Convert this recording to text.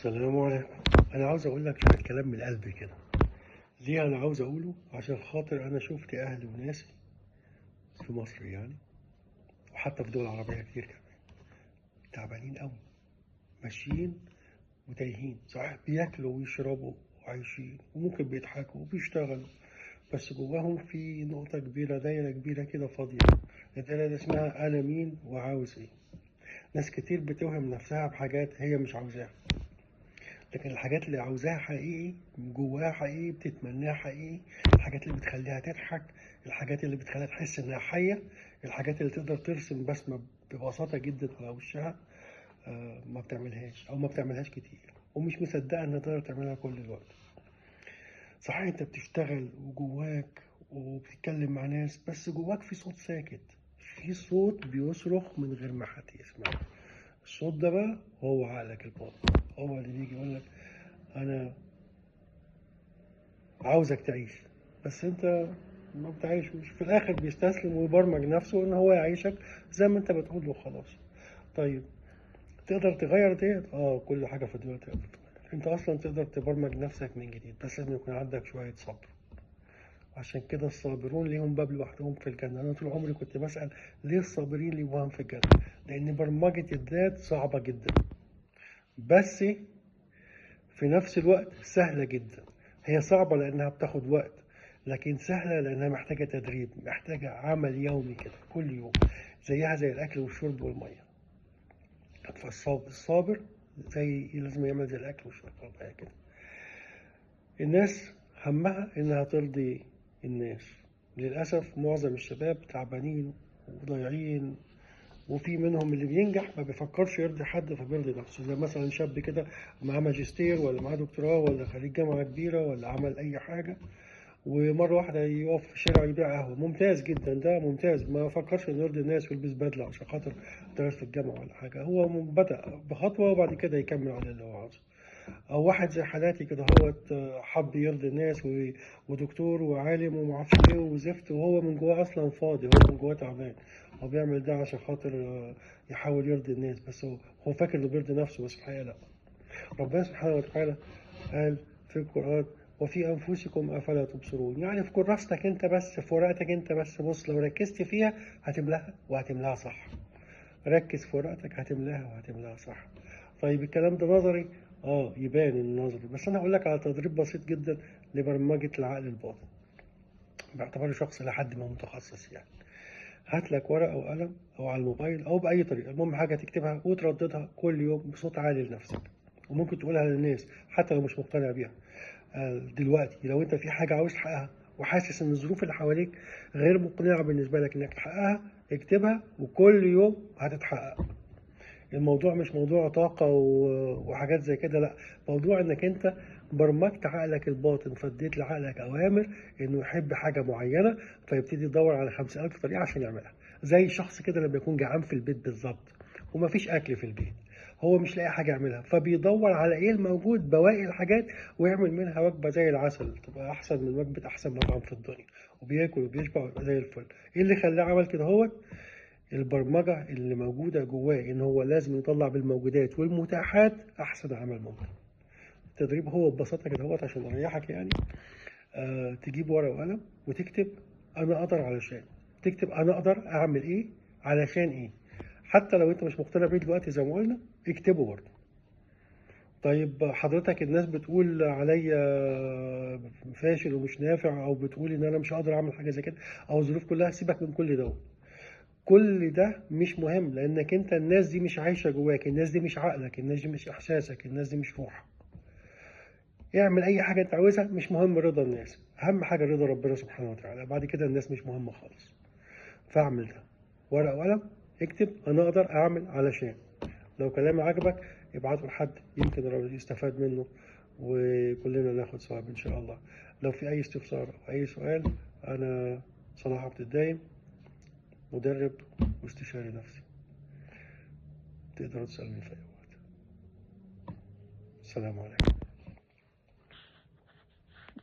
السلام عليكم. انا عاوز اقول لك شويه كلام من قلبي كده. ليه انا عاوز اقوله؟ عشان خاطر انا شفت اهلي وناسي في مصر يعني، وحتى في دول عربيه كتير كمان، تعبانين قوي، ماشيين وتايهين. صحيح بياكلوا ويشربوا وعايشين وممكن بيضحكوا وبيشتغلوا، بس جواهم في نقطه كبيره، دايره كبيره كده فاضيه. الدايره دي اسمها انا مين وعاوز ايه. ناس كتير بتوهم نفسها بحاجات هي مش عاوزاها، لكن الحاجات اللي عاوزاها حقيقي، جواها حقيقي، بتتمناها حقيقي، الحاجات اللي بتخليها تضحك، الحاجات اللي بتخليها تحس انها حية، الحاجات اللي تقدر ترسم بسمة ببساطة جدا على وشها، ما بتعملهاش او ما بتعملهاش كتير، ومش مصدقة انها تقدر تعملها كل الوقت. صحيح انت بتشتغل وجواك وبتتكلم مع ناس، بس جواك في صوت ساكت، في صوت بيصرخ من غير ما حد يسمعه. الصوت ده بقى هو عقلك الباطن، هو اللي بيجي يقول لك انا عاوزك تعيش، بس انت ما بتعيشوش. في الاخر بيستسلم ويبرمج نفسه ان هو يعيشك زي ما انت بتقول له خلاص. طيب تقدر تغير ديت؟ كل حاجه في الدنيا تقدر تغير. انت اصلا تقدر تبرمج نفسك من جديد، بس لازم يكون عندك شويه صبر. عشان كده الصابرون ليهم باب لوحدهم في الجنه. انا طول عمري كنت بسال ليه الصابرين ليهم باب في الجنه؟ لان برمجه الذات صعبه جدا، بس في نفس الوقت سهلة جدا. هي صعبة لأنها بتاخد وقت، لكن سهلة لأنها محتاجة تدريب، محتاجة عمل يومي كده كل يوم، زيها زي الأكل والشرب والمية. فالصابر زي لازم يعمل زي الأكل والشرب والمية كده. الناس همها إنها ترضي الناس. للأسف معظم الشباب تعبانين وضايعين، وفي منهم اللي بينجح ما بيفكرش يرضي حد فبيرضي نفسه. زي مثلا شاب كده معاه ماجستير ولا معاه دكتوراه ولا خريج جامعة كبيرة ولا عمل أي حاجة، ومرة واحدة يقف في الشارع يبيع قهوة. ممتاز جدا، ده ممتاز، ما فكرش إنه يرضي الناس ويلبس بدلة عشان خاطر درس في الجامعة ولا حاجة. هو بدأ بخطوة وبعد كده يكمل على اللي هو عاوزه. او واحد زي حالاتي كده هوت، حب يرضي الناس ودكتور وعالم ومعرفش ايه وزفت، وهو من جواه اصلا فاضي، هو من جواه تعبان. هو بيعمل ده عشان خاطر يحاول يرضي الناس، بس هو فاكر انه بيرضي نفسه، بس في الحقيقه لا. ربنا سبحانه وتعالى قال في القران وفي انفسكم افلا تبصرون. يعني في كراستك انت بس، في ورقتك انت بس، بص لو ركزت فيها هتملاها وهتملاها صح. ركز في ورقتك هتملاها وهتملاها صح. طيب الكلام ده نظري؟ يبان انه نظري، بس انا هقول لك على تدريب بسيط جدا لبرمجه العقل الباطن، باعتباره شخص لحد ما متخصص يعني. هات لك ورقه وقلم او على الموبايل او باي طريقه، المهم حاجه تكتبها وترددها كل يوم بصوت عالي لنفسك، وممكن تقولها للناس حتى لو مش مقتنع بيها. دلوقتي لو انت في حاجه عاوز تحققها وحاسس ان الظروف اللي حواليك غير مقنعه بالنسبه لك انك تحققها، اكتبها وكل يوم هتتحقق. الموضوع مش موضوع طاقة وحاجات زي كده، لا، موضوع انك انت برمجت عقلك الباطن، فاديت لعقلك اوامر انه يحب حاجة معينة، فيبتدي يدور على 50,000 طريقة عشان يعملها. زي الشخص كده لما يكون جعان في البيت بالظبط ومفيش اكل في البيت، هو مش لاقي حاجة يعملها، فبيدور على ايه الموجود، بواقي الحاجات، ويعمل منها وجبة زي العسل، تبقى احسن من وجبة احسن مطعم في الدنيا، وبياكل وبيشبع ويبقى زي الفل. ايه اللي خلاه عمل كده؟ هو البرمجة اللي موجودة جواه إن هو لازم يطلع بالموجودات والمتاحات أحسن عمل ممكن. التدريب هو ببساطة كده هو عشان أريحك يعني. تجيب ورقة وقلم وتكتب أنا أقدر علشان، تكتب أنا أقدر أعمل إيه علشان إيه. حتى لو أنت مش مقتنع بيه دلوقتي زي ما قلنا، اكتبه برضه. طيب حضرتك الناس بتقول عليا فاشل ومش نافع، أو بتقول إن أنا مش هقدر أعمل حاجة زي كده، أو الظروف كلها، سيبك من كل دوت. كل ده مش مهم، لانك انت الناس دي مش عايشه جواك، الناس دي مش عقلك، الناس دي مش احساسك، الناس دي مش روحك. اعمل اي حاجه انت عاوزها، مش مهم رضا الناس، اهم حاجه رضا ربنا سبحانه وتعالى، بعد كده الناس مش مهمه خالص. فاعمل ده، ورقه وقلم، اكتب انا اقدر اعمل علشان. لو كلامي عجبك ابعته لحد يمكن يستفاد منه، وكلنا ناخد ثواب ان شاء الله. لو في اي استفسار او اي سؤال، انا صلاح عبد الدايم، مدرب واستشاري نفسي، تقدروا تسألني في أي وقت. السلام عليكم.